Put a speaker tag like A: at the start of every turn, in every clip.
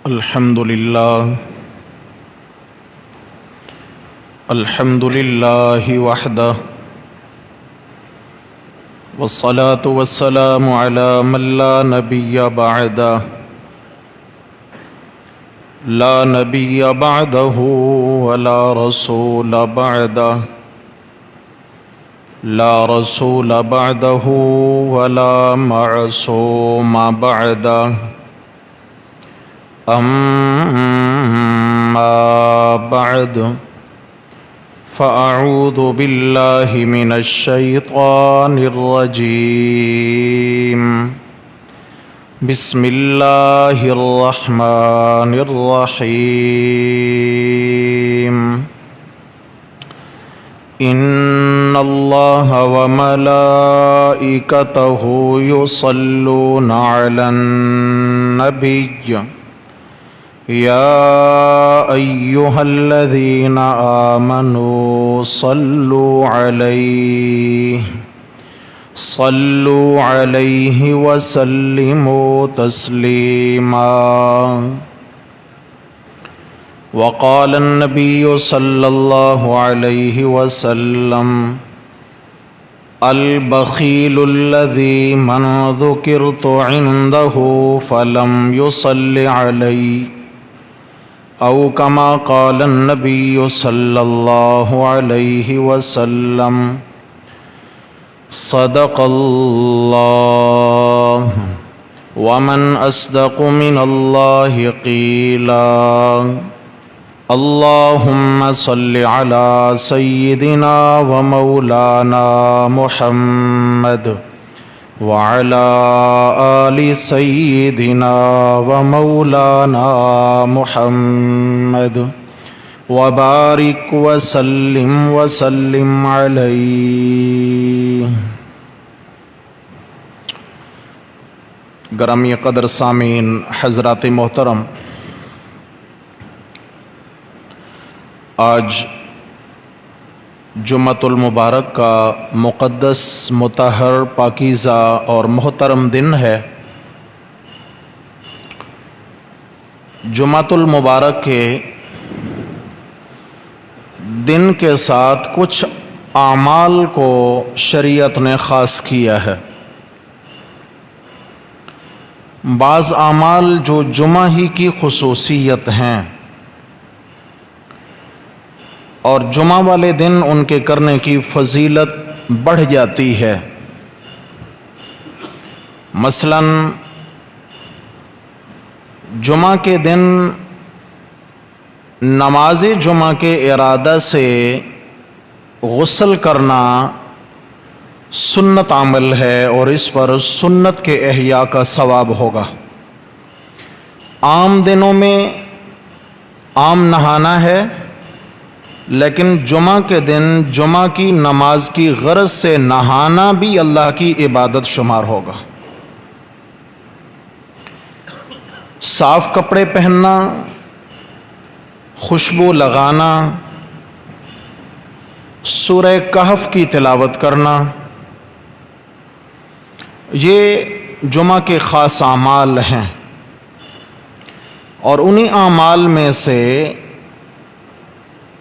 A: الحمد لله وحده والصلاة والسلام على من لا نبي بعده لا نبي بعده ولا رسول بعده لا رسول بعده ولا معصوم بعده أما بعد فأعوذ بالله من الشيطان الرجيم بسم الله الرحمن الرحيم إن الله وملائكته يصلون على النبي يا أيها الذين آمنوا صلوا عليه وسلموا تسليما. وقال النبي صلى الله عليه وسلم البخيل الذي من ذكرت عنده فلم يصل علي أو كما قال النبي صلى الله عليه وسلم صدق الله ومن أصدق من الله قيلا. اللهم صل على سيدنا ومولانا محمد وعلى آل سيدنا ومولانا محمد وبارك وسلم عليه. گرامی قدر سامعین حضرات محترم، آج جمعۃ المبارک کا مقدس، مطہر، پاکیزہ اور محترم دن ہے. جمعۃ المبارک کے دن کے ساتھ کچھ اعمال کو شریعت نے خاص کیا ہے. بعض اعمال جو جمعہ ہی کی خصوصیت ہیں اور جمعہ والے دن ان کے کرنے کی فضیلت بڑھ جاتی ہے. مثلاً جمعہ کے دن نماز جمعہ کے ارادہ سے غسل کرنا سنت عمل ہے اور اس پر سنت کے احیاء کا ثواب ہوگا. عام دنوں میں عام نہانا ہے، لیکن جمعہ کے دن جمعہ کی نماز کی غرض سے نہانا بھی اللہ کی عبادت شمار ہوگا. صاف کپڑے پہننا، خوشبو لگانا، سورہ کہف کی تلاوت کرنا، یہ جمعہ کے خاص اعمال ہیں. اور انہی اعمال میں سے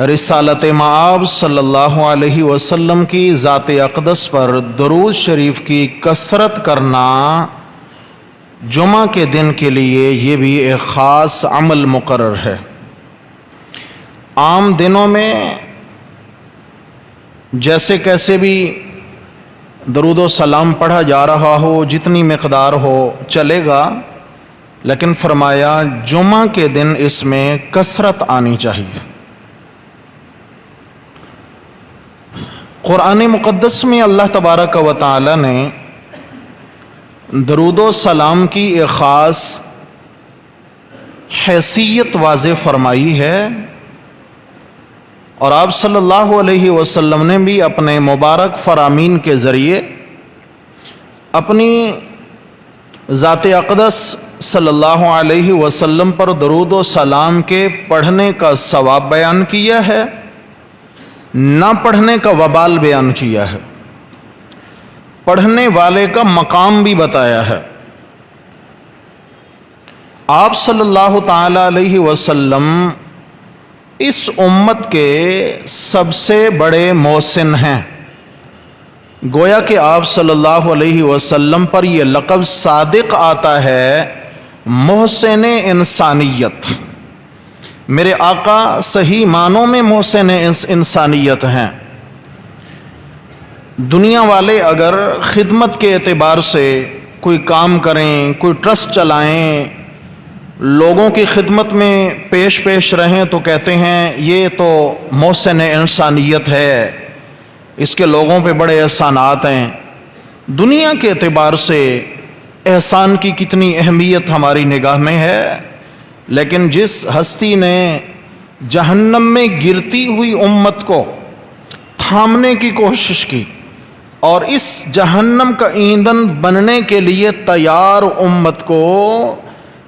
A: رسالت مآب صلی اللہ علیہ وسلم کی ذات اقدس پر درود شریف کی کثرت کرنا جمعہ کے دن کے لیے یہ بھی ایک خاص عمل مقرر ہے. عام دنوں میں جیسے کیسے بھی درود و سلام پڑھا جا رہا ہو، جتنی مقدار ہو چلے گا، لیکن فرمایا جمعہ کے دن اس میں کثرت آنی چاہیے. قرآن مقدس میں اللہ تبارک و تعالی نے درود و سلام کی ایک خاص حیثیت واضح فرمائی ہے، اور آپ صلی اللہ علیہ وسلم نے بھی اپنے مبارک فرامین کے ذریعے اپنی ذات اقدس صلی اللہ علیہ وسلم پر درود و سلام کے پڑھنے کا ثواب بیان کیا ہے، نہ پڑھنے کا وبال بیان کیا ہے، پڑھنے والے کا مقام بھی بتایا ہے. آپ صلی اللہ تعالی علیہ وسلم اس امت کے سب سے بڑے محسن ہیں۔ گویا کہ آپ صلی اللہ علیہ وسلم پر یہ لقب صادق آتا ہے، محسن انسانیت۔ میرے آقا صحیح معنوں میں محسن انسانیت ہیں۔ دنیا والے اگر خدمت کے اعتبار سے کوئی کام کریں، کوئی ٹرسٹ چلائیں، لوگوں کی خدمت میں پیش رہیں تو کہتے ہیں یہ تو محسن انسانیت ہے، اس کے لوگوں پہ بڑے احسانات ہیں۔ دنیا کے اعتبار سے احسان کی کتنی اہمیت ہماری نگاہ میں ہے، لیکن جس ہستی نے جہنم میں گرتی ہوئی امت کو تھامنے کی کوشش کی اور اس جہنم کا ایندھن بننے کے لیے تیار امت کو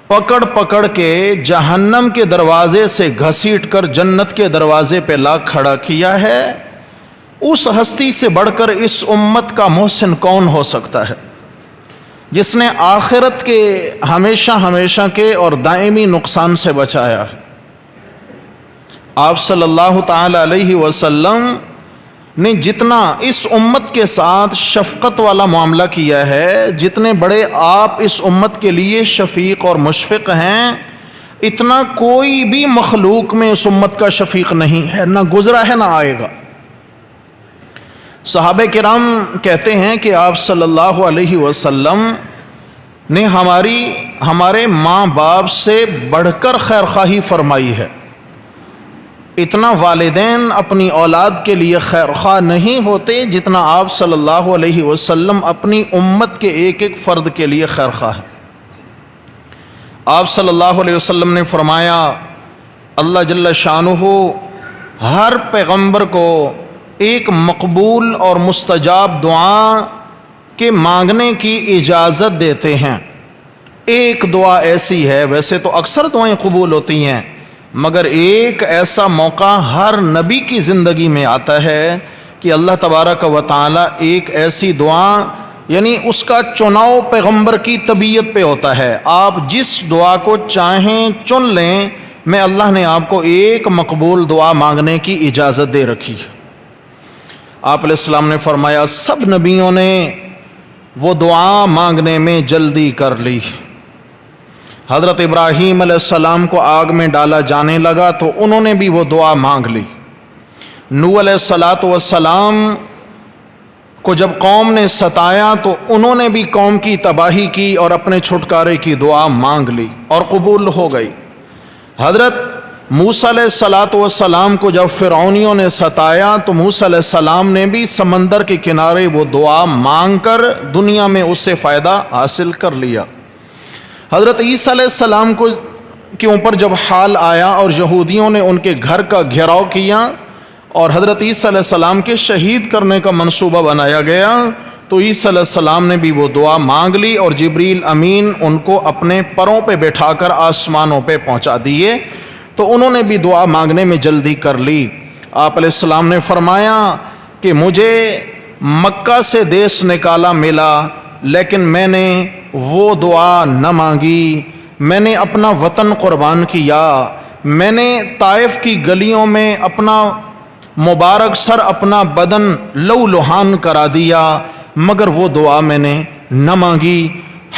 A: پکڑ کے جہنم کے دروازے سے گھسیٹ کر جنت کے دروازے پہ لا کھڑا کیا ہے، اس ہستی سے بڑھ کر اس امت کا محسن کون ہو سکتا ہے، جس نے آخرت کے ہمیشہ کے اور دائمی نقصان سے بچایا۔ آپ صلی اللہ تعالی علیہ وسلم نے جتنا اس امت کے ساتھ شفقت والا معاملہ کیا ہے، جتنے بڑے آپ اس امت کے لیے شفیق اور مشفق ہیں، اتنا کوئی بھی مخلوق میں اس امت کا شفیق نہیں ہے، نہ گزرا ہے نہ آئے گا۔ صحابہ کرام کہتے ہیں کہ آپ صلی اللہ علیہ وسلم نے ہمارے ماں باپ سے بڑھ کر خیر خواہی فرمائی ہے۔ اتنا والدین اپنی اولاد کے لیے خیر خواہ نہیں ہوتے جتنا آپ صلی اللہ علیہ وسلم اپنی امت کے ایک ایک فرد کے لیے خیر خواہ ہیں۔ آپ صلی اللہ علیہ وسلم نے فرمایا، اللہ جل شانہ ہر پیغمبر کو ایک مقبول اور مستجاب دعا کے مانگنے کی اجازت دیتے ہیں۔ ایک دعا ایسی ہے، ویسے تو اکثر دعائیں قبول ہوتی ہیں، مگر ایک ایسا موقع ہر نبی کی زندگی میں آتا ہے کہ اللہ تبارک و تعالی ایک ایسی دعا، یعنی اس کا چناؤ پیغمبر کی طبیعت پہ ہوتا ہے، آپ جس دعا کو چاہیں چن لیں، میں اللہ نے آپ کو ایک مقبول دعا مانگنے کی اجازت دے رکھی ہے۔ آپ علیہ السلام نے فرمایا سب نبیوں نے وہ دعا مانگنے میں جلدی کر لی۔ حضرت ابراہیم علیہ السلام کو آگ میں ڈالا جانے لگا تو انہوں نے بھی وہ دعا مانگ لی۔ نوح علیہ السلام کو جب قوم نے ستایا تو انہوں نے بھی قوم کی تباہی کی اور اپنے چھٹکارے کی دعا مانگ لی اور قبول ہو گئی۔ حضرت موسیٰ علیہ السلام کو جب فرعونیوں نے ستایا تو موسیٰ علیہ السلام نے بھی سمندر کے کنارے وہ دعا مانگ کر دنیا میں اس سے فائدہ حاصل کر لیا۔ حضرت عیسیٰ علیہ السلام کے اوپر جب حال آیا اور یہودیوں نے ان کے گھر کا گھیراؤ کیا اور حضرت عیسیٰ علیہ السلام کے شہید کرنے کا منصوبہ بنایا گیا تو عیسیٰ علیہ السلام نے بھی وہ دعا مانگ لی اور جبریل امین ان کو اپنے پروں پہ بٹھا کر آسمانوں پہ پہنچا دیے، تو انہوں نے بھی دعا مانگنے میں جلدی کر لی۔ آپ علیہ السلام نے فرمایا کہ مجھے مکہ سے دیس نکالا ملا، لیکن میں نے وہ دعا نہ مانگی، میں نے اپنا وطن قربان کیا، میں نے طائف کی گلیوں میں اپنا مبارک سر، اپنا بدن لہو کرا دیا، مگر وہ دعا میں نے نہ مانگی،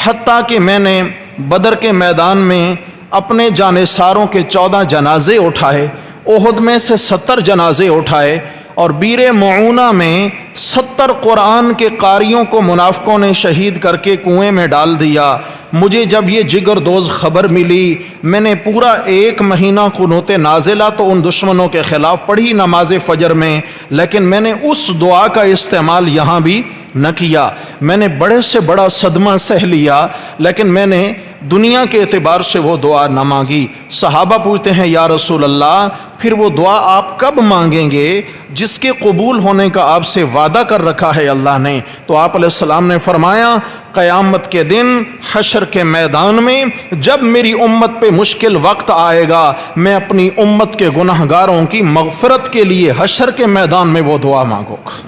A: حتیٰ کہ میں نے بدر کے میدان میں اپنے جانثاروں کے 14 جنازے اٹھائے، احد میں سے 70 جنازے اٹھائے، اور بیر معونہ میں 70 قرآن کے قاریوں کو منافقوں نے شہید کر کے کنویں میں ڈال دیا۔ مجھے جب یہ جگر دوز خبر ملی، میں نے پورا 1 مہینہ قنوت نازلہ تو ان دشمنوں کے خلاف پڑھی نماز فجر میں، لیکن میں نے اس دعا کا استعمال یہاں بھی نہ کیا۔ میں نے بڑے سے بڑا صدمہ سہ لیا، لیکن میں نے دنیا کے اعتبار سے وہ دعا نہ مانگی۔ صحابہ پوچھتے ہیں یا رسول اللہ پھر وہ دعا آپ کب مانگیں گے جس کے قبول ہونے کا آپ سے وعدہ کر رکھا ہے اللہ نے؟ تو آپ علیہ السلام نے فرمایا قیامت کے دن حشر کے میدان میں جب میری امت پہ مشکل وقت آئے گا، میں اپنی امت کے گناہگاروں کی مغفرت کے لیے حشر کے میدان میں وہ دعا مانگوں گا۔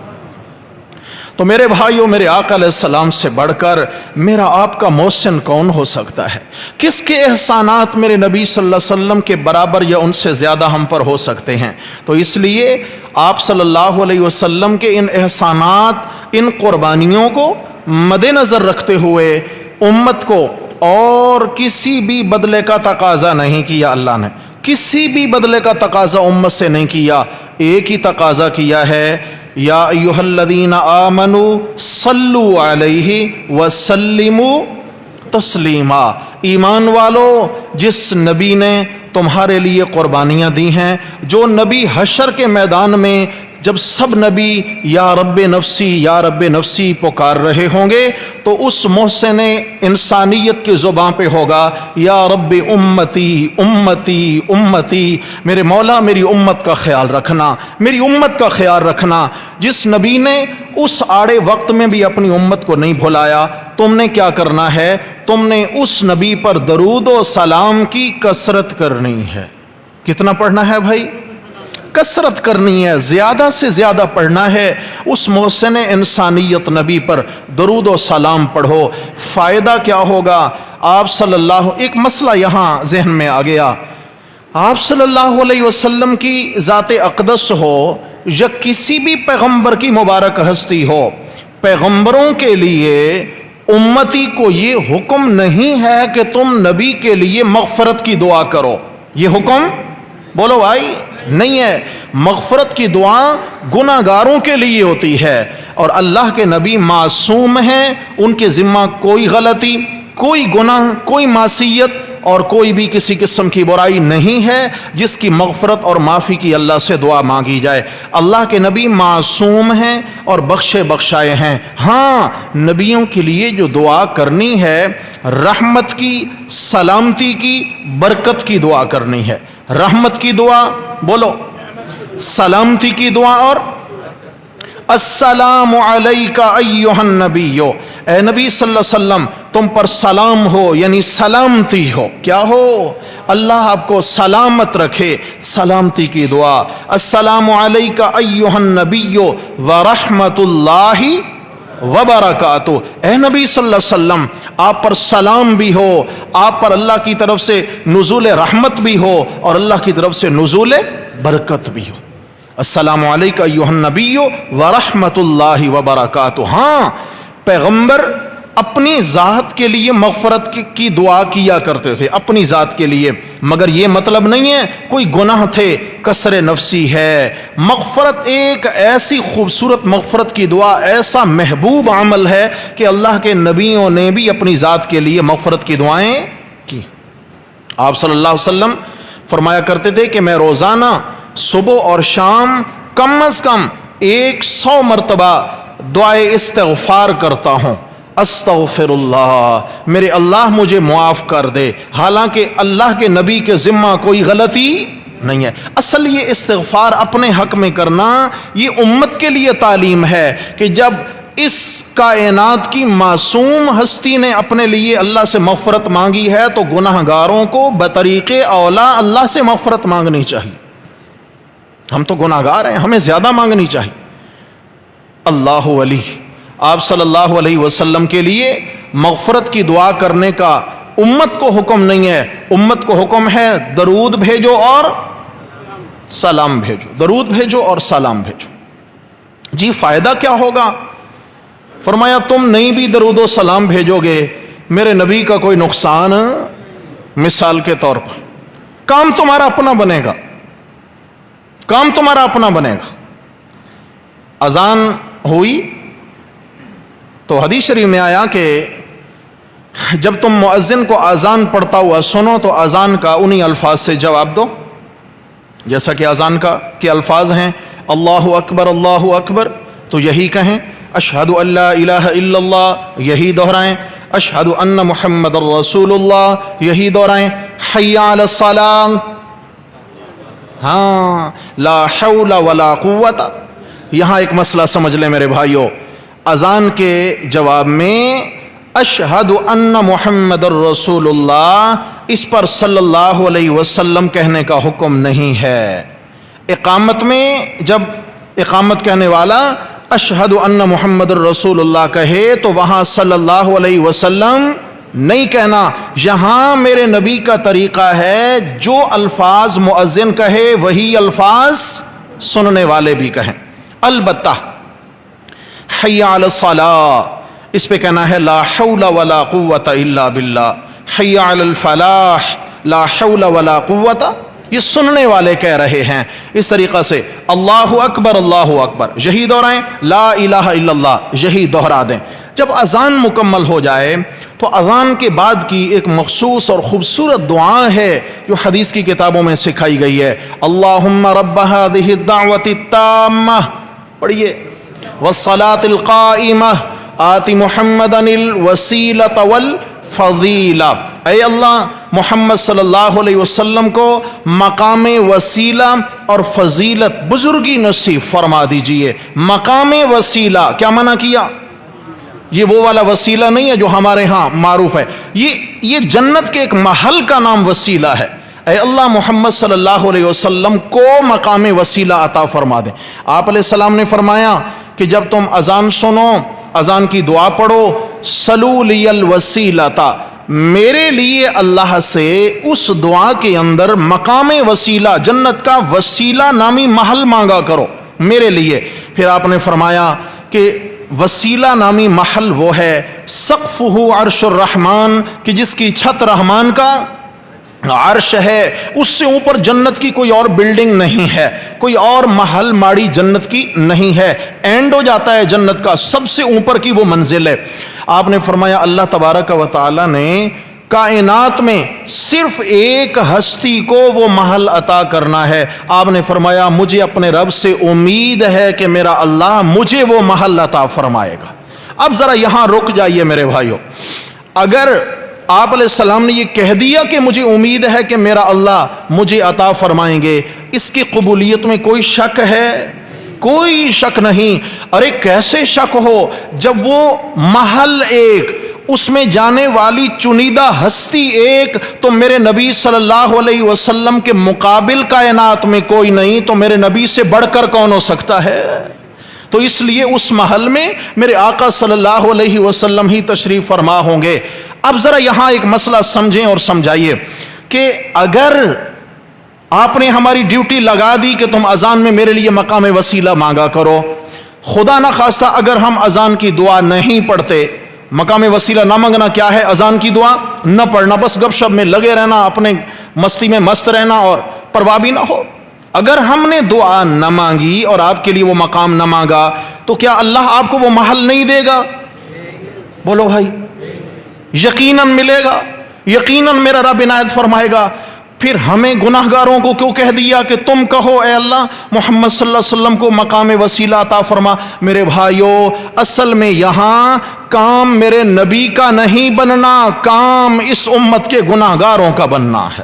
A: تو میرے بھائیوں، میرے آقا علیہ السلام سے بڑھ کر میرا آپ کا محسن کون ہو سکتا ہے؟ کس کے احسانات میرے نبی صلی اللہ علیہ وسلم کے برابر یا ان سے زیادہ ہم پر ہو سکتے ہیں؟ تو اس لیے آپ صلی اللہ علیہ وسلم کے ان احسانات، ان قربانیوں کو مد نظر رکھتے ہوئے امت کو اور کسی بھی بدلے کا تقاضا نہیں کیا، اللہ نے کسی بھی بدلے کا تقاضا امت سے نہیں کیا، ایک ہی تقاضا کیا ہے، یا ایھا الذین آمنوا صلوا علیہ وسلموا تسلیما، ایمان والو، جس نبی نے تمہارے لیے قربانیاں دی ہیں، جو نبی حشر کے میدان میں جب سب نبی یا رب نفسی یا رب نفسی پکار رہے ہوں گے تو اس محسن انسانیت کی زبان پہ ہوگا یا رب امتی امتی امتی، میرے مولا میری امت کا خیال رکھنا، میری امت کا خیال رکھنا۔ جس نبی نے اس آڑے وقت میں بھی اپنی امت کو نہیں بھلایا، تم نے کیا کرنا ہے؟ تم نے اس نبی پر درود و سلام کی کثرت کرنی ہے۔ کتنا پڑھنا ہے بھائی؟ کثرت کرنی ہے، زیادہ سے زیادہ پڑھنا ہے۔ اس محسن انسانیت نبی پر درود و سلام پڑھو۔ فائدہ کیا ہوگا؟ آپ صلی اللہ، ایک مسئلہ یہاں ذہن میں آ گیا، آپ صلی اللہ علیہ وسلم کی ذات اقدس ہو یا کسی بھی پیغمبر کی مبارک ہستی ہو، پیغمبروں کے لیے امتی کو یہ حکم نہیں ہے کہ تم نبی کے لیے مغفرت کی دعا کرو، یہ حکم بولو بھائی نہیں ہے۔ مغفرت کی دعا گناہ گاروں کے لیے ہوتی ہے، اور اللہ کے نبی معصوم ہیں، ان کے ذمہ کوئی غلطی، کوئی گناہ، کوئی معصیت اور کوئی بھی کسی قسم کی برائی نہیں ہے جس کی مغفرت اور معافی کی اللہ سے دعا مانگی جائے۔ اللہ کے نبی معصوم ہیں اور بخشے بخشائے ہیں۔ ہاں، نبیوں کے لیے جو دعا کرنی ہے، رحمت کی، سلامتی کی، برکت کی دعا کرنی ہے۔ رحمت کی دعا بولو، سلامتی کی دعا، اور السلام علیک ایھا النبی، اے نبی صلی اللہ علیہ وسلم تم پر سلام ہو، یعنی سلامتی ہو، کیا ہو؟ اللہ آپ کو سلامت رکھے، سلامتی کی دعا۔ السلام علیک ایھا النبی ورحمۃ اللہ وبرکاتہ، اے نبی صلی اللہ علیہ وسلم آپ پر سلام بھی ہو، آپ پر اللہ کی طرف سے نزول رحمت بھی ہو اور اللہ کی طرف سے نزول برکت بھی ہو۔ السلام علیک ایھا النبی ورحمۃ اللہ وبرکاتہ۔ ہاں، پیغمبر اپنی ذات کے لیے مغفرت کی دعا کیا کرتے تھے، اپنی ذات کے لیے، مگر یہ مطلب نہیں ہے کوئی گناہ تھے، کسر نفسی ہے۔ مغفرت ایک ایسی خوبصورت مغفرت کی دعا، ایسا محبوب عمل ہے کہ اللہ کے نبیوں نے بھی اپنی ذات کے لیے مغفرت کی دعائیں کی۔ آپ صلی اللہ علیہ وسلم فرمایا کرتے تھے کہ میں روزانہ صبح اور شام کم از کم 100 مرتبہ دعائے استغفار کرتا ہوں، استغفر اللہ، میرے اللہ مجھے معاف کر دے، حالانکہ اللہ کے نبی کے ذمہ کوئی غلطی نہیں ہے۔ اصل یہ استغفار اپنے حق میں کرنا، یہ امت کے لیے تعلیم ہے کہ جب اس کائنات کی معصوم ہستی نے اپنے لیے اللہ سے مغفرت مانگی ہے تو گناہ گاروں کو بطریق اولا اللہ سے مغفرت مانگنی چاہیے۔ ہم تو گناہ گار ہیں، ہمیں زیادہ مانگنی چاہیے۔ اللہ ولی، آپ صلی اللہ علیہ وسلم کے لیے مغفرت کی دعا کرنے کا امت کو حکم نہیں ہے، امت کو حکم ہے درود بھیجو اور سلام بھیجو، درود بھیجو اور سلام بھیجو۔ جی فائدہ کیا ہوگا؟ فرمایا تم نہیں بھی درود و سلام بھیجو گے، میرے نبی کا کوئی نقصان، مثال کے طور پر کام تمہارا اپنا بنے گا، کام تمہارا اپنا بنے گا۔ اذان ہوئی تو حدیث شریف میں آیا کہ جب تم مؤذن کو اذان پڑھتا ہوا سنو تو اذان کا انہی الفاظ سے جواب دو، جیسا کہ اذان کا کے الفاظ ہیں اللہ اکبر تو یہی کہیں، اشہد ان لا الہ الا اللہ یہی دہرائیں، اشہد ان محمد الرسول اللہ یہی دہرائیں، حی علی الصلاۃ، ہاں لا حول ولا قوت۔ یہاں ایک مسئلہ سمجھ لیں میرے بھائیو، اذان کے جواب میں اشہد ان محمد الرسول اللہ، اس پر صلی اللہ علیہ وسلم کہنے کا حکم نہیں ہے۔ اقامت میں جب اقامت کہنے والا اشہد ان محمد الرسول اللہ کہے تو وہاں صلی اللہ علیہ وسلم نہیں کہنا. یہاں میرے نبی کا طریقہ ہے جو الفاظ مؤذن کہے وہی الفاظ سننے والے بھی کہیں. البتہ حی علی الصلاۃ اس پہ کہنا ہے لا حول ولا قوت الا باللہ. حی علی الفلاح لا حول ولا قوت یہ سننے والے کہہ رہے ہیں. اس طریقہ سے اللہ اکبر یہی دہرائیں, لا الہ الا اللہ یہی دہرا دیں. جب اذان مکمل ہو جائے تو اذان کے بعد کی ایک مخصوص اور خوبصورت دعا ہے جو حدیث کی کتابوں میں سکھائی گئی ہے. اللہم رب هذه الدعوة التامة پڑھیے والصلاة القائمة آت محمدا الوسیلۃ والفضیلہ. اے اللہ محمد صلی اللہ علیہ وسلم کو مقام وسیلہ اور فضیلت بزرگی نصیب فرما دیجئے. مقام وسیلہ کیا منع کیا؟ یہ وہ والا وسیلہ نہیں ہے جو ہمارے ہاں معروف ہے, یہ جنت کے ایک محل کا نام وسیلہ ہے. اے اللہ محمد صلی اللہ علیہ وسلم کو مقام وسیلہ عطا فرما دیں. آپ علیہ السلام نے فرمایا کہ جب تم اذان سنو, اذان کی دعا پڑھو, صلو لی الوسیلۃ, میرے لیے اللہ سے اس دعا کے اندر مقام وسیلہ جنت کا وسیلہ نامی محل مانگا کرو میرے لیے. پھر آپ نے فرمایا کہ وسیلہ نامی محل وہ ہے سقفہ عرش الرحمن کہ جس کی چھت رحمان کا عرش ہے, اس سے اوپر جنت کی کوئی اور بلڈنگ نہیں ہے, کوئی اور محل ماڑی جنت کی نہیں ہے. اینڈ ہو جاتا ہے جنت کا, سب سے اوپر کی وہ منزل ہے. آپ نے فرمایا اللہ تبارک و تعالی نے کائنات میں صرف ایک ہستی کو وہ محل عطا کرنا ہے. آپ نے فرمایا مجھے اپنے رب سے امید ہے کہ میرا اللہ مجھے وہ محل عطا فرمائے گا. اب ذرا یہاں رک جائیے میرے بھائیو. اگر آپ علیہ السلام نے یہ کہہ دیا کہ مجھے امید ہے کہ میرا اللہ مجھے عطا فرمائیں گے, اس کی قبولیت میں کوئی شک ہے؟ کوئی شک نہیں. ارے کیسے شک ہو جب وہ محل ایک, اس میں جانے والی چنیدہ ہستی ایک, تو میرے نبی صلی اللہ علیہ وسلم کے مقابل کائنات میں کوئی نہیں, تو میرے نبی سے بڑھ کر کون ہو سکتا ہے؟ تو اس لیے اس محل میں میرے آقا صلی اللہ علیہ وسلم ہی تشریف فرما ہوں گے. اب ذرا یہاں ایک مسئلہ سمجھیں اور سمجھائیے کہ اگر آپ نے ہماری ڈیوٹی لگا دی کہ تم اذان میں میرے لیے مقام وسیلہ مانگا کرو, خدا نہ خواستہ اگر ہم اذان کی دعا نہیں پڑھتے, مقام وسیلہ نہ مانگنا کیا ہے؟ اذان کی دعا نہ پڑھنا, بس گپ شپ میں لگے رہنا, اپنے مستی میں مست رہنا اور پرواہ بھی نہ ہو. اگر ہم نے دعا نہ مانگی اور آپ کے لیے وہ مقام نہ مانگا تو کیا اللہ آپ کو وہ محل نہیں دے گا؟ بولو بھائی, یقیناً ملے گا, یقیناً میرا رب عنایت فرمائے گا. پھر ہمیں گناہ گاروں کو کیوں کہہ دیا کہ تم کہو اے اللہ محمد صلی اللہ علیہ وسلم کو مقام وسیلہ عطا فرما؟ میرے بھائیو, اصل میں یہاں کام میرے نبی کا نہیں بننا, کام اس امت کے گناہ گاروں کا بننا ہے.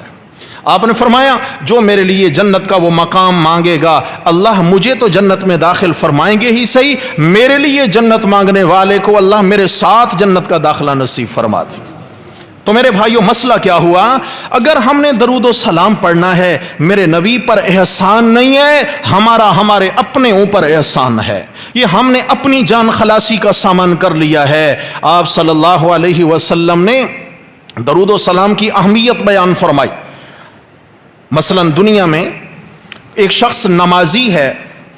A: آپ نے فرمایا جو میرے لیے جنت کا وہ مقام مانگے گا اللہ مجھے تو جنت میں داخل فرمائیں گے ہی صحیح, میرے لیے جنت مانگنے والے کو اللہ میرے ساتھ جنت کا داخلہ نصیب فرما دے گا. تو میرے بھائیو مسئلہ کیا ہوا؟ اگر ہم نے درود و سلام پڑھنا ہے, میرے نبی پر احسان نہیں ہے, ہمارے اپنے اوپر احسان ہے. یہ ہم نے اپنی جان خلاصی کا سامان کر لیا ہے. آپ صلی اللہ علیہ وسلم نے درود و سلام کی اہمیت بیان فرمائی. مثلا دنیا میں ایک شخص نمازی ہے,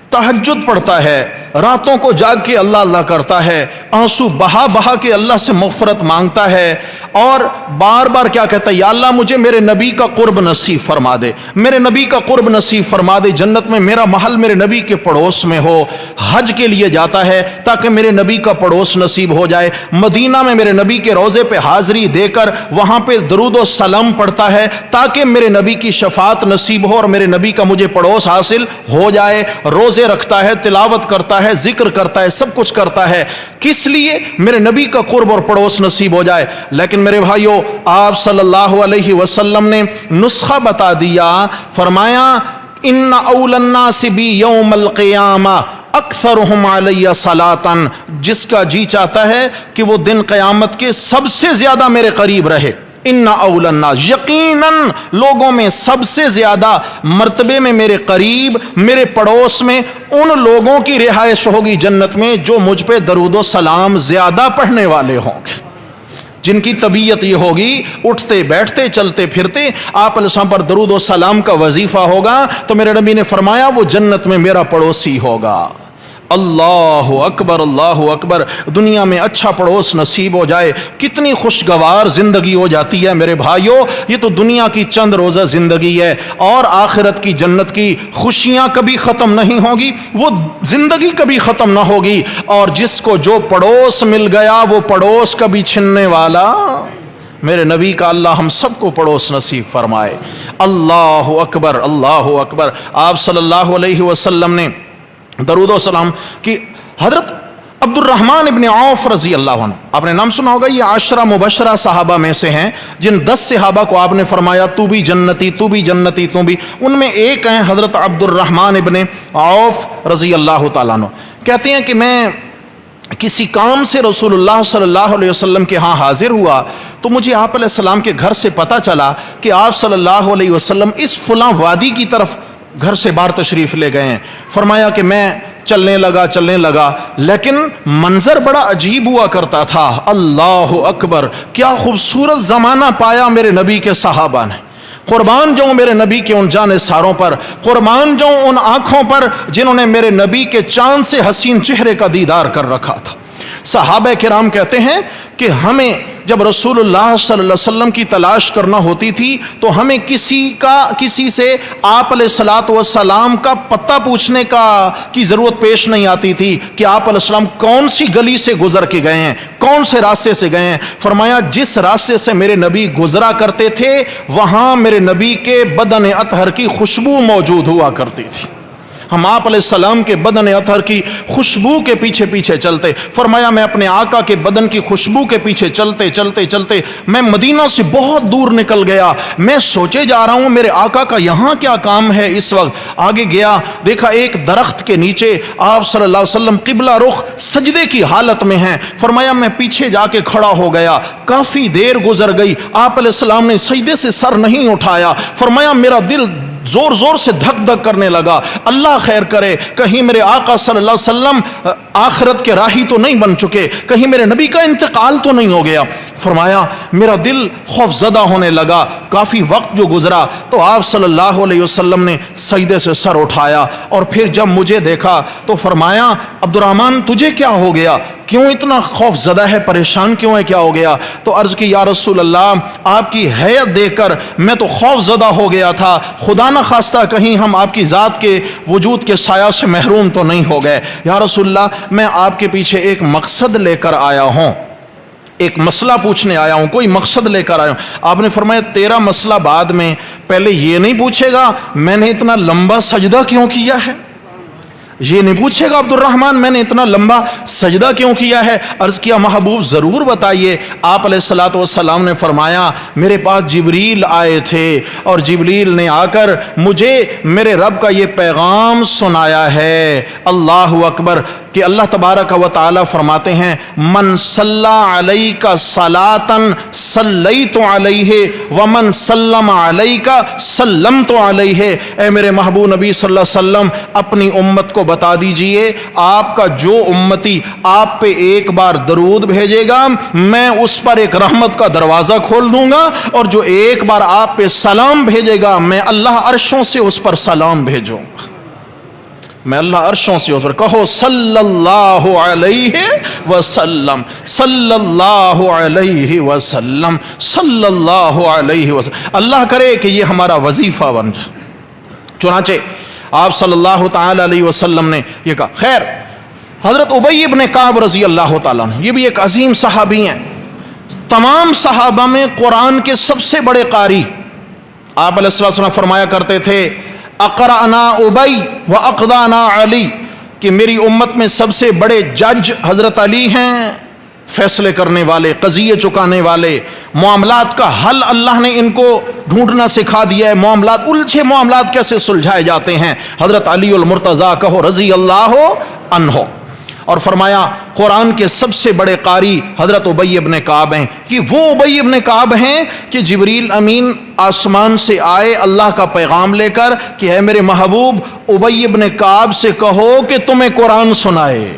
A: تہجد پڑھتا ہے, راتوں کو جاگ کے اللہ اللہ کرتا ہے, آنسو بہا بہا کے اللہ سے مغفرت مانگتا ہے, اور بار بار کیا کہتا ہے؟ یا اللہ مجھے میرے نبی کا قرب نصیب فرما دے, میرے نبی کا قرب نصیب فرما دے, جنت میں میرا محل میرے نبی کے پڑوس میں ہو. حج کے لیے جاتا ہے تاکہ میرے نبی کا پڑوس نصیب ہو جائے. مدینہ میں میرے نبی کے روضے پہ حاضری دے کر وہاں پہ درود و سلام پڑھتا ہے تاکہ میرے نبی کی شفاعت نصیب ہو اور میرے نبی کا مجھے پڑوس حاصل ہو جائے. روزے رکھتا ہے, تلاوت کرتا ہے, ذکر کرتا ہے, سب کچھ کرتا ہے. کس لیے؟ میرے نبی کا قرب اور پڑوس نصیب ہو جائے. لیکن میرے بھائیو آپ صلی اللہ علیہ وسلم نے نسخہ بتا دیا, فرمایا ان اول الناس بی یوم القیامہ اکثرہم علی صلاۃ, جس کا جی چاہتا ہے کہ وہ دن قیامت کے سب سے زیادہ میرے قریب رہے, ان اول الناس، یقیناً لوگوں میں سب سے زیادہ مرتبے میں میرے قریب، میرے پڑوس میں ان لوگوں کی رہائش ہوگی جنت میں جو مجھ پہ درود و سلام زیادہ پڑھنے والے ہوں گے، جن کی طبیعت یہ ہوگی اٹھتے بیٹھتے چلتے پھرتے آپ علیہ السلام پر درود و سلام کا وظیفہ ہوگا، تو میرے نبی نے فرمایا وہ جنت میں میرا پڑوسی ہوگا۔ اللہ اکبر، اللہ اکبر۔ دنیا میں اچھا پڑوس نصیب ہو جائے کتنی خوشگوار زندگی ہو جاتی ہے میرے بھائیوں۔ یہ تو دنیا کی چند روزہ زندگی ہے، اور آخرت کی جنت کی خوشیاں کبھی ختم نہیں ہوگی، وہ زندگی کبھی ختم نہ ہوگی، اور جس کو جو پڑوس مل گیا وہ پڑوس کبھی چھننے والا میرے نبی کا اللہ ہم سب کو پڑوس نصیب فرمائے۔ اللہ اکبر، اللہ اکبر۔ آپ صلی اللہ علیہ وسلم نے درود و سلام کی حضرت عبد الرحمن ابن عوف رضی اللہ عنہ، آپ نے نام سنا ہوگا، یہ 10 مبشرہ صحابہ میں سے ہیں جن 10 صحابہ کو آپ نے فرمایا تو بھی جنتی، تو بھی جنتی، تو بھی۔ ان میں ایک ہیں حضرت عبد الرحمن ابن عوف رضی اللہ تعالیٰ عنہ۔ کہتے ہیں کہ میں کسی کام سے رسول اللہ صلی اللہ علیہ وسلم کے ہاں حاضر ہوا، تو مجھے آپ علیہ السلام کے گھر سے پتہ چلا کہ آپ صلی اللہ علیہ وسلم اس فلاں وادی کی طرف گھر سے باہر تشریف لے گئے ہیں۔ فرمایا کہ میں چلنے لگا، لیکن منظر بڑا عجیب ہوا کرتا تھا۔ اللہ اکبر، کیا خوبصورت زمانہ پایا میرے نبی کے صحابہ نے۔ قربان جاؤں میرے نبی کے ان جانے ساروں پر، قربان جاؤں ان آنکھوں پر جنہوں نے میرے نبی کے چاند سے حسین چہرے کا دیدار کر رکھا تھا۔ صحابہ کرام کہتے ہیں کہ ہمیں جب رسول اللہ صلی اللہ علیہ وسلم کی تلاش کرنا ہوتی تھی تو ہمیں کسی سے آپ علیہ الصلوۃ والسلام کا پتہ پوچھنے کی ضرورت پیش نہیں آتی تھی کہ آپ علیہ السلام کون سی گلی سے گزر کے گئے ہیں، کون سے راستے سے گئے ہیں۔ فرمایا جس راستے سے میرے نبی گزرا کرتے تھے وہاں میرے نبی کے بدن اطہر کی خوشبو موجود ہوا کرتی تھی۔ ہم آپ علیہ السلام کے بدن اطہر کی خوشبو کے پیچھے پیچھے چلتے۔ فرمایا میں اپنے آقا کے بدن کی خوشبو کے پیچھے چلتے میں مدینہ سے بہت دور نکل گیا۔ میں سوچے جا رہا ہوں میرے آقا کا یہاں کیا کام ہے اس وقت۔ آگے گیا، دیکھا ایک درخت کے نیچے آپ صلی اللہ علیہ وسلم قبلہ رخ سجدے کی حالت میں ہیں۔ فرمایا میں پیچھے جا کے کھڑا ہو گیا، کافی دیر گزر گئی، آپ علیہ السلام نے سجدے سے سر نہیں اٹھایا۔ فرمایا میرا دل زور زور سے دھک دھک کرنے لگا، اللہ خیر کرے کہیں میرے آقا صلی اللہ علیہ وسلم آخرت کے راہی تو نہیں بن چکے، کہیں میرے نبی کا انتقال تو نہیں ہو گیا۔ فرمایا میرا دل خوف زدہ ہونے لگا۔ کافی وقت جو گزرا تو آپ صلی اللہ علیہ وسلم نے سجدے سے سر اٹھایا، اور پھر جب مجھے دیکھا تو فرمایا عبد الرحمن تجھے کیا ہو گیا، کیوں اتنا خوف زدہ ہے، پریشان کیوں ہے، کیا ہو گیا؟ تو عرض کی یا رسول اللہ آپ کی حیت دیکھ کر میں تو خوف زدہ ہو گیا تھا، خدا نہ خواستہ کہیں ہم آپ کی ذات کے وجود کے سایہ سے محروم تو نہیں ہو گئے۔ یا رسول اللہ میں آپ کے پیچھے ایک مقصد لے کر آیا ہوں، ایک مسئلہ پوچھنے آیا ہوں، کوئی مقصد لے کر آیا ہوں۔ آپ نے فرمایا تیرا مسئلہ بعد میں، پہلے یہ نہیں پوچھے گا میں نے اتنا لمبا سجدہ کیوں کیا ہے، یہ نہیں پوچھے گا عبد الرحمن میں نے اتنا لمبا سجدہ کیوں کیا ہے۔ عرض کیا محبوب ضرور بتائیے۔ آپ علیہ الصلوۃ والسلام نے فرمایا میرے پاس جبریل آئے تھے، اور جبریل نے آ کر مجھے میرے رب کا یہ پیغام سنایا ہے۔ اللہ اکبر، کہ اللہ تبارک و تعالی فرماتے ہیں من صلی علیک صلاۃ صلیت علیہ ومن سلم علیک سلمت علیہ۔ اے میرے محبوب نبی صلی اللہ علیہ وسلم اپنی امت کو بتا دیجئے آپ کا جو امتی آپ پہ ایک بار درود بھیجے گا میں اس پر ایک رحمت کا دروازہ کھول دوں گا، اور جو ایک بار آپ پہ سلام بھیجے گا میں اللہ عرشوں سے اس پر سلام بھیجوں گا، میں اللہ عرشوں سے اس پر۔ کہو صلی اللہ علیہ وسلم، صلی اللہ علیہ وسلم، صلی اللہ علیہ وسلم۔ اللہ کرے کہ یہ ہمارا وظیفہ بن جائے۔ چنانچہ آپ صلی اللہ تعالی علیہ وسلم نے یہ کہا۔ خیر، حضرت ابی ابن کعب رضی اللہ تعالیٰ عنہ، یہ بھی ایک عظیم صحابی ہیں، تمام صحابہ میں قرآن کے سب سے بڑے قاری۔ آپ علیہ السلام فرمایا کرتے تھے اقرأنا ابی و اقضانا علی، کہ میری امت میں سب سے بڑے جج حضرت علی ہیں، فیصلے کرنے والے، قضیے چکانے والے، معاملات کا حل اللہ نے ان کو ڈھونڈنا سکھا دیا ہے، معاملات، الجھے معاملات کیسے سلجھائے جاتے ہیں۔ حضرت علی المرتضیٰ کہو رضی اللہ عنہ۔ اور فرمایا قرآن کے سب سے بڑے قاری حضرت ابی ابن کعب ہیں. کہ وہ ابی ابن کعب ہیں کہ جبریل امین آسمان سے آئے اللہ کا پیغام لے کر کہ اے میرے محبوب ابی ابن کعب سے کہو کہ تمہیں قرآن سنائے.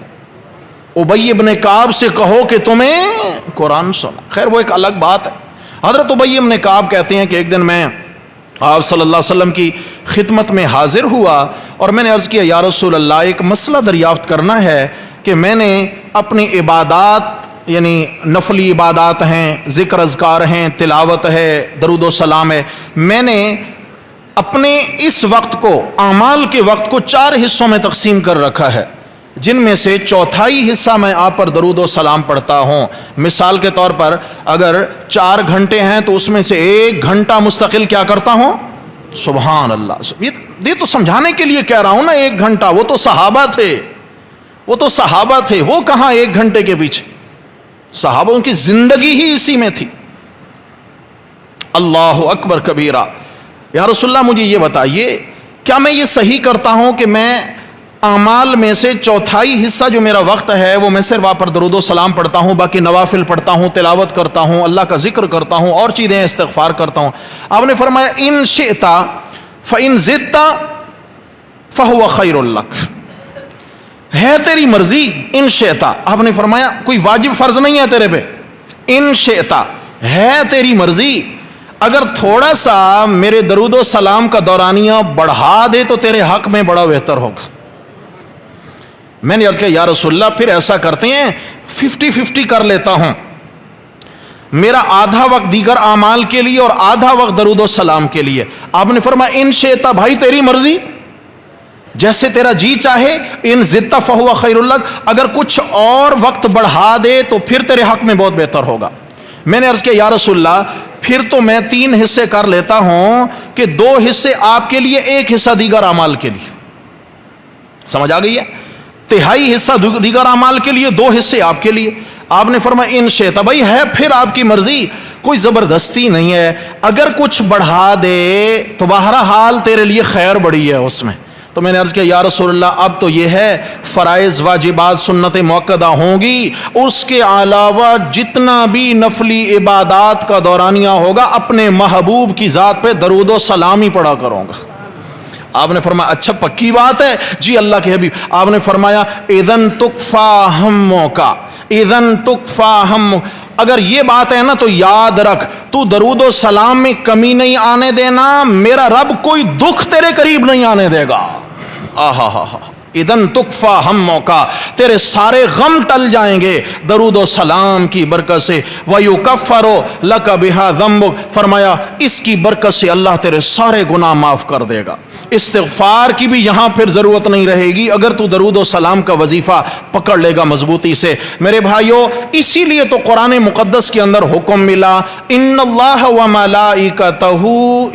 A: ابی ابن کعب سے کہو کہ تمہیں قرآن سنا. خیر وہ ایک الگ بات ہے. حضرت ابی ابن کعب کہتے ہیں کہ ایک دن میں آپ صلی اللہ علیہ وسلم کی خدمت میں حاضر ہوا اور میں نے عرض کیا یا رسول اللہ ایک مسئلہ دریافت کرنا ہے کہ میں نے اپنی عبادات یعنی نفلی عبادات ہیں, ذکر اذکار ہیں, تلاوت ہے, درود و سلام ہے, میں نے اپنے اس وقت کو اعمال کے وقت کو 4 حصوں میں تقسیم کر رکھا ہے جن میں سے چوتھائی حصہ میں آپ پر درود و سلام پڑھتا ہوں. مثال کے طور پر اگر 4 گھنٹے ہیں تو اس میں سے 1 گھنٹہ مستقل کیا کرتا ہوں سبحان اللہ. یہ تو سمجھانے کے لیے کہہ رہا ہوں نا. 1 گھنٹہ وہ تو صحابہ تھے, وہ کہاں 1 گھنٹے کے پیچھے. صحابوں کی زندگی ہی اسی میں تھی. اللہ اکبر کبیرہ. یا رسول اللہ مجھے یہ بتائیے کیا میں یہ صحیح کرتا ہوں کہ میں اعمال میں سے چوتھائی حصہ جو میرا وقت ہے وہ میں صرف آپ پر درود و سلام پڑھتا ہوں, باقی نوافل پڑھتا ہوں, تلاوت کرتا ہوں, اللہ کا ذکر کرتا ہوں, اور چیزیں استغفار کرتا ہوں. آپ نے فرمایا ان شئت فإن زدت فهو خیر لک. ہے تیری مرضی. ان شئت آپ نے فرمایا کوئی واجب فرض نہیں ہے تیرے پہ. ان شئت ہے تیری مرضی, اگر تھوڑا سا میرے درود و سلام کا دورانیہ بڑھا دے تو تیرے حق میں بڑا بہتر ہوگا. میں نے عرض کیا یا رسول اللہ پھر ایسا کرتے ہیں 50-50 کر لیتا ہوں, میرا آدھا وقت دیگر اعمال کے لیے اور آدھا وقت درود و سلام کے لیے. آپ نے فرمایا ان شئت بھائی تیری مرضی, جیسے تیرا جی چاہے. ان زدت فہو خیر لک, اگر کچھ اور وقت بڑھا دے تو پھر تیرے حق میں بہت بہتر ہوگا. میں نے عرض کیا یا رسول اللہ پھر تو میں 3 حصے کر لیتا ہوں کہ 2 حصے آپ کے لیے 1 حصہ دیگر اعمال کے لیے. سمجھ آ گئی ہے؟ تہائی حصہ دیگر اعمال کے لیے, 2 حصے آپ کے لیے. آپ نے فرمایا ان شئت بھائی ہے پھر آپ کی مرضی, کوئی زبردستی نہیں ہے. اگر کچھ بڑھا دے تو بہرحال تیرے لیے خیر بڑی ہے اس میں. تو میں نے عرض کیا یا رسول اللہ اب تو یہ ہے فرائض واجبات سنت مؤکدہ ہوں گی, اس کے علاوہ جتنا بھی نفلی عبادات کا دورانیہ ہوگا اپنے محبوب کی ذات پہ درود و سلام ہی پڑھا کروں گا. آپ نے فرمایا اچھا پکی بات ہے جی اللہ کے حبیب. آپ نے فرمایا اذن تکفا ہمک, اذن تکفا ہمک, اگر یہ بات ہے نا تو یاد رکھ تو درود و سلام میں کمی نہیں آنے دینا, میرا رب کوئی دکھ تیرے قریب نہیں آنے دے گا. آہا ہا ہا اذن تکفا ہمک, تیرے سارے غم ٹل جائیں گے درود و سلام کی برکت سے. وَيُكَفَّرُ لَكَ بِهَا ذَنْبُكَ, فرمایا اس کی برکت سے اللہ تیرے سارے گناہ معاف کر دے گا. استغفار کی بھی یہاں پھر ضرورت نہیں رہے گی اگر تو درود و سلام کا وظیفہ پکڑ لے گا مضبوطی سے. میرے بھائیو اسی لیے تو قرآن مقدس کے اندر حکم ملا ان اللہ وملائکتہ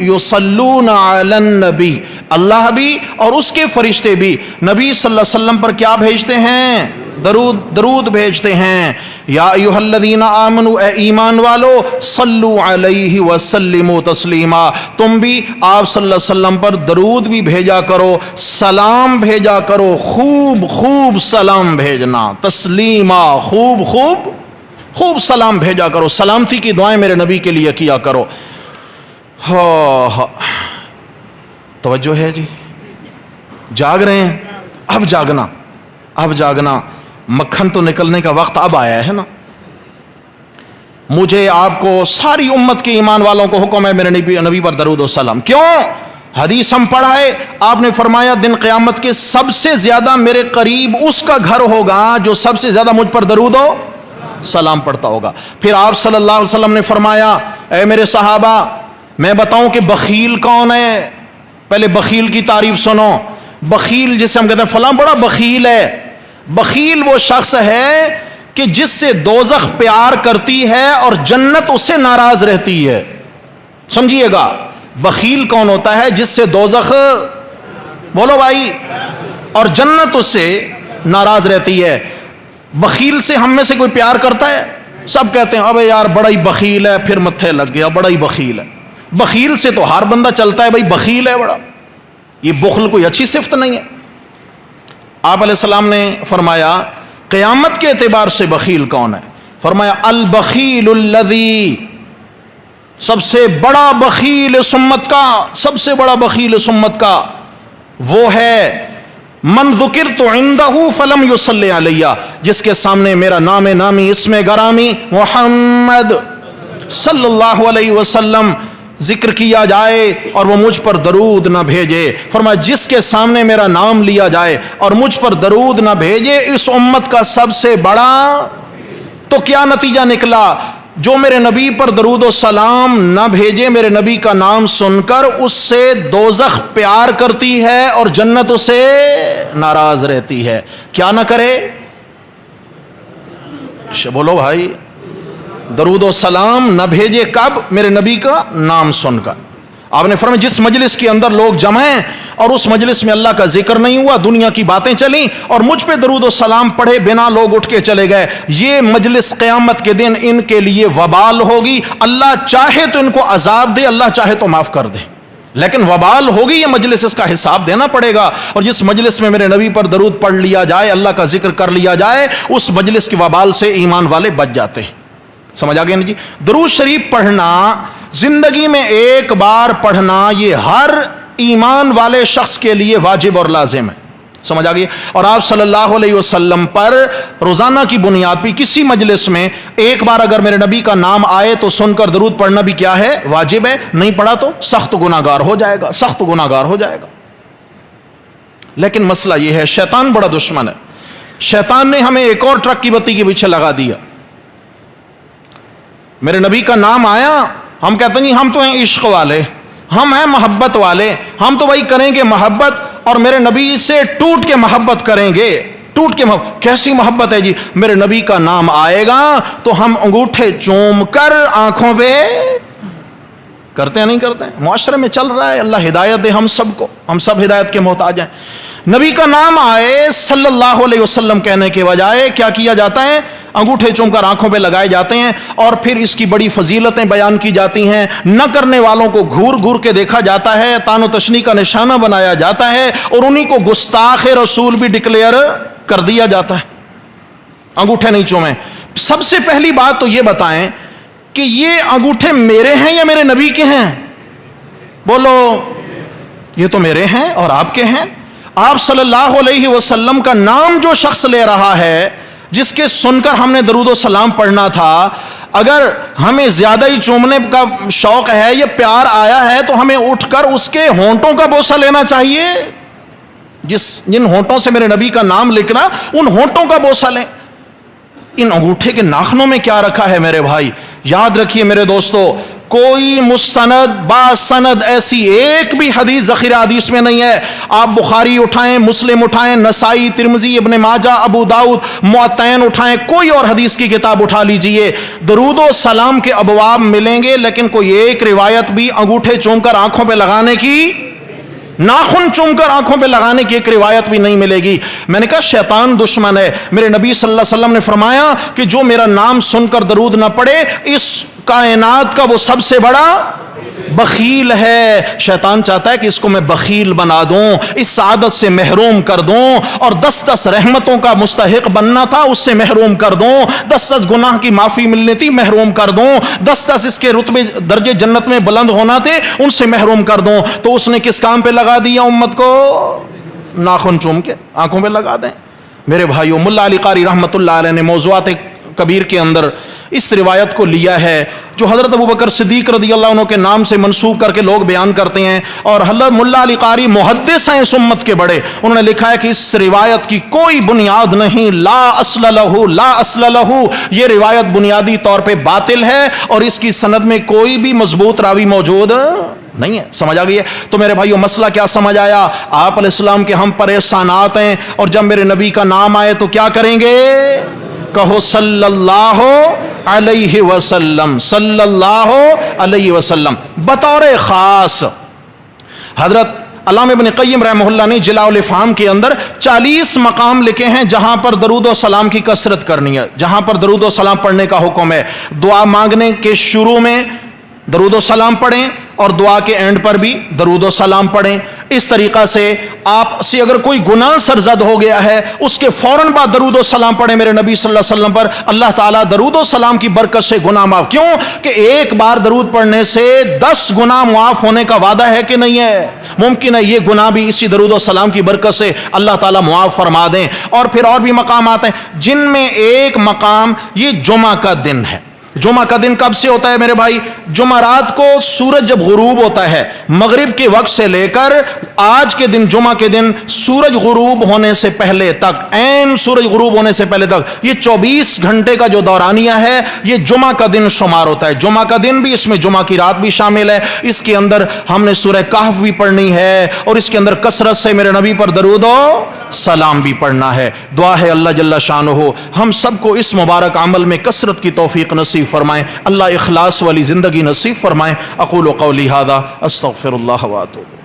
A: یصلون علی النبی, اللہ بھی اور اس کے فرشتے بھی نبی صلی اللہ علیہ وسلم پر کیا بھیجتے ہیں درود بھیجتے ہیں. یا ایھا الذین آمنوا, اے ایمان والو, صلو علیہ وسلموا تسلیما, تم بھی آپ صلی اللہ علیہ وسلم پر درود بھی بھیجا کرو, سلام بھیجا کرو, خوب خوب سلام بھیجنا, تسلیما خوب خوب خوب سلام بھیجا کرو, سلامتی کی دعائیں میرے نبی کے لیے کیا کرو. توجہ ہے جی, جاگ رہے ہیں؟ اب جاگنا, اب جاگنا, مکھن تو نکلنے کا وقت اب آیا ہے نا. مجھے آپ کو ساری امت کے ایمان والوں کو حکم ہے میرے نبی پر درود و سلام. کیوں؟ حدیث ہم پڑھا ہے, آپ نے فرمایا دن قیامت کے سب سے زیادہ میرے قریب اس کا گھر ہوگا جو سب سے زیادہ مجھ پر درود و سلام پڑھتا ہوگا. پھر آپ صلی اللہ علیہ وسلم نے فرمایا اے میرے صحابہ میں بتاؤں کہ بخیل کون ہے؟ پہلے بخیل کی تعریف سنو. بخیل جسے ہم کہتے ہیں فلاں بڑا بخیل ہے, بخیل وہ شخص ہے کہ جس سے دوزخ پیار کرتی ہے اور جنت اس سے ناراض رہتی ہے. سمجھیے گا, بخیل کون ہوتا ہے؟ جس سے دوزخ, بولو بھائی, اور جنت اس سے ناراض رہتی ہے. بخیل سے ہم میں سے کوئی پیار کرتا ہے؟ سب کہتے ہیں ابے یار بڑا ہی بخیل ہے, پھر متھے لگ گیا, بڑا ہی بخیل ہے. بخیل سے تو ہر بندہ چلتا ہے, بھائی بخیل ہے بڑا, یہ بخل کوئی اچھی صفت نہیں ہے. آپ علیہ السلام نے فرمایا قیامت کے اعتبار سے بخیل کون ہے؟ فرمایا البخیل الذی، سب سے بڑا بخیل اس امت کا، سب سے بڑا بخیل اس امت کا وہ ہے من ذکرت عندہ فلم یصلی علیہ، جس کے سامنے میرا نام نامی اسم گرامی محمد صلی اللہ علیہ وسلم ذکر کیا جائے اور وہ مجھ پر درود نہ بھیجے۔ فرمایا جس کے سامنے میرا نام لیا جائے اور مجھ پر درود نہ بھیجے، اس امت کا سب سے بڑا۔ تو کیا نتیجہ نکلا؟ جو میرے نبی پر درود و سلام نہ بھیجے، میرے نبی کا نام سن کر اس سے دوزخ پیار کرتی ہے اور جنت اسے ناراض رہتی ہے۔ کیا نہ کرے؟ بولو بھائی، درود و سلام نہ بھیجے کب؟ میرے نبی کا نام سن کر۔ آپ نے فرمایا جس مجلس کے اندر لوگ جمع ہیں اور اس مجلس میں اللہ کا ذکر نہیں ہوا، دنیا کی باتیں چلیں اور مجھ پہ درود و سلام پڑھے بنا لوگ اٹھ کے چلے گئے، یہ مجلس قیامت کے دن ان کے لیے وبال ہوگی۔ اللہ چاہے تو ان کو عذاب دے، اللہ چاہے تو معاف کر دے، لیکن وبال ہوگی یہ مجلس، اس کا حساب دینا پڑے گا۔ اور جس مجلس میں میرے نبی پر درود پڑھ لیا جائے، اللہ کا ذکر کر لیا جائے، اس مجلس کی وبال سے ایمان والے بچ جاتے ہیں۔ سمجھ آ گیا نا جی؟ درود شریف پڑھنا، زندگی میں ایک بار پڑھنا، یہ ہر ایمان والے شخص کے لیے واجب اور لازم ہے۔ سمجھ آ گئی؟ اور آپ صلی اللہ علیہ وسلم پر روزانہ کی بنیاد پہ کسی مجلس میں ایک بار اگر میرے نبی کا نام آئے تو سن کر درود پڑھنا بھی کیا ہے؟ واجب ہے۔ نہیں پڑھا تو سخت گناہگار ہو جائے گا، سخت گناہگار ہو جائے گا۔ لیکن مسئلہ یہ ہے، شیطان بڑا دشمن ہے۔ شیطان نے ہمیں ایک اور ٹرک کی بتی کے پیچھے لگا دیا۔ میرے نبی کا نام آیا، ہم کہتے ہیں ہم تو ہیں عشق والے، ہم ہیں محبت والے، ہم تو بھائی کریں گے محبت اور میرے نبی سے ٹوٹ کے محبت کریں گے، ٹوٹ کے محبت۔ کیسی محبت ہے جی؟ میرے نبی کا نام آئے گا تو ہم انگوٹھے چوم کر آنکھوں پہ کرتے ہیں، نہیں کرتے ہیں؟ معاشرے میں چل رہا ہے، اللہ ہدایت دے ہم سب کو، ہم سب ہدایت کے محتاج ہیں۔ نبی کا نام آئے صلی اللہ علیہ وسلم کہنے کے بجائے کیا کیا جاتا ہے؟ انگوٹھے چوم کر آنکھوں پہ لگائے جاتے ہیں، اور پھر اس کی بڑی فضیلتیں بیان کی جاتی ہیں۔ نہ کرنے والوں کو گھور گھور کے دیکھا جاتا ہے، تان و تشنیع کا نشانہ بنایا جاتا ہے، اور انہی کو گستاخ رسول بھی ڈکلیئر کر دیا جاتا ہے۔ انگوٹھے نہیں چومیں۔ سب سے پہلی بات تو یہ بتائیں کہ یہ انگوٹھے میرے ہیں یا میرے نبی کے ہیں؟ بولو۔ یہ تو میرے ہیں اور آپ کے ہیں۔ آپ صلی اللہ علیہ وسلم کا نام جو شخص لے رہا ہے، جس کے سن کر ہم نے درود و سلام پڑھنا تھا، اگر ہمیں زیادہ ہی چومنے کا شوق ہے یا پیار آیا ہے تو ہمیں اٹھ کر اس کے ہونٹوں کا بوسہ لینا چاہیے۔ جن ہونٹوں سے میرے نبی کا نام لکھنا، ان ہونٹوں کا بوسہ لیں۔ ان انگوٹھے کے ناخنوں میں کیا رکھا ہے میرے بھائی؟ یاد رکھیے میرے دوستو، کوئی مستند باسند ایسی ایک بھی حدیث ذخیرہ حدیث میں نہیں ہے۔ آپ بخاری اٹھائیں، مسلم اٹھائیں، نسائی، ترمذی، ابن ماجہ، ابو داؤد، معطین اٹھائیں، کوئی اور حدیث کی کتاب اٹھا لیجئے، درود و سلام کے ابواب ملیں گے، لیکن کوئی ایک روایت بھی انگوٹھے چوم کر آنکھوں پہ لگانے کی، ناخن چوم کر آنکھوں پہ لگانے کی ایک روایت بھی نہیں ملے گی۔ میں نے کہا شیطان دشمن ہے۔ میرے نبی صلی اللہ علیہ وسلم نے فرمایا کہ جو میرا نام سن کر درود نہ پڑے، اس کائنات کا وہ سب سے بڑا بخیل ہے۔ شیطان چاہتا ہے کہ اس کو میں بخیل بنا دوں، اس سعادت سے محروم کر دوں، اور 10 رحمتوں کا مستحق بننا تھا اس سے محروم کر دوں، 10 گناہ کی معافی ملنی تھی محروم کر دوں، 10 اس کے رتبے درجے جنت میں بلند ہونا تھے ان سے محروم کر دوں۔ تو اس نے کس کام پہ لگا دیا امت کو؟ ناخن چوم کے آنکھوں پہ لگا دیں۔ میرے بھائیو، ملا علی قاری رحمۃ اللہ علیہ نے موضوعات کبیر کے اندر اس روایت کو لیا ہے جو حضرت ابوبکر صدیق رضی اللہ عنہ کے نام سے منسوب کر کے لوگ بیان کرتے ہیں، اور حضرت ملا علی قاری محدث ہیں اس امت کے بڑے، انہوں نے لکھا ہے کہ اس روایت کی کوئی بنیاد نہیں، لا اصل لہ، لا اصل لہ، یہ روایت بنیادی طور پہ باطل ہے اور اس کی سند میں کوئی بھی مضبوط راوی موجود نہیں ہے۔ سمجھ آ گئی ہے؟ تو میرے بھائیو، مسئلہ کیا سمجھ آیا؟ آپ علیہ السلام کے ہم پر احسانات ہیں، اور جب میرے نبی کا نام آئے تو کیا کریں گے؟ کہو صلی اللہ علیہ وسلم، صلی اللہ علیہ وسلم۔ بطور خاص حضرت علامہ ابن قیم رحمہ اللہ نے جلاء الافہام کے اندر 40 مقام لکھے ہیں جہاں پر درود و سلام کی کثرت کرنی ہے، جہاں پر درود و سلام پڑھنے کا حکم ہے۔ دعا مانگنے کے شروع میں درود و سلام پڑھیں اور دعا کے اینڈ پر بھی درود و سلام پڑھیں۔ اس طریقہ سے آپ سے اگر کوئی گناہ سرزد ہو گیا ہے اس کے فوراً بعد درود و سلام پڑھیں میرے نبی صلی اللہ علیہ وسلم پر، اللہ تعالیٰ درود و سلام کی برکت سے گناہ معاف. کیوں کہ ایک بار درود پڑھنے سے 10 گناہ معاف ہونے کا وعدہ ہے کہ نہیں ہے؟ ممکن ہے یہ گناہ بھی اسی درود و سلام کی برکت سے اللہ تعالیٰ معاف فرما دیں. اور پھر اور بھی مقامات ہیں جن میں ایک مقام یہ جمعہ کا دن ہے. جمعہ کا دن کب سے ہوتا ہے میرے بھائی؟ جمعرات کو سورج جب غروب ہوتا ہے مغرب کے وقت سے لے کر آج کے دن جمعہ کے دن سورج غروب ہونے سے پہلے تک، عین سورج غروب ہونے سے پہلے تک، یہ 24 گھنٹے کا جو دورانیہ ہے یہ جمعہ کا دن شمار ہوتا ہے. جمعہ کا دن بھی، اس میں جمعہ کی رات بھی شامل ہے. اس کے اندر ہم نے سورہ کہف بھی پڑھنی ہے اور اس کے اندر کثرت سے میرے نبی پر درود و سلام بھی پڑھنا ہے. دعا ہے اللہ جل شانہ ہم سب کو اس مبارک عمل میں کثرت کی توفیق نصیب فرمائیں. اللہ اخلاص والی زندگی نصیب فرمائیں. اقول قولی ھذا استغفر اللہ واتوب.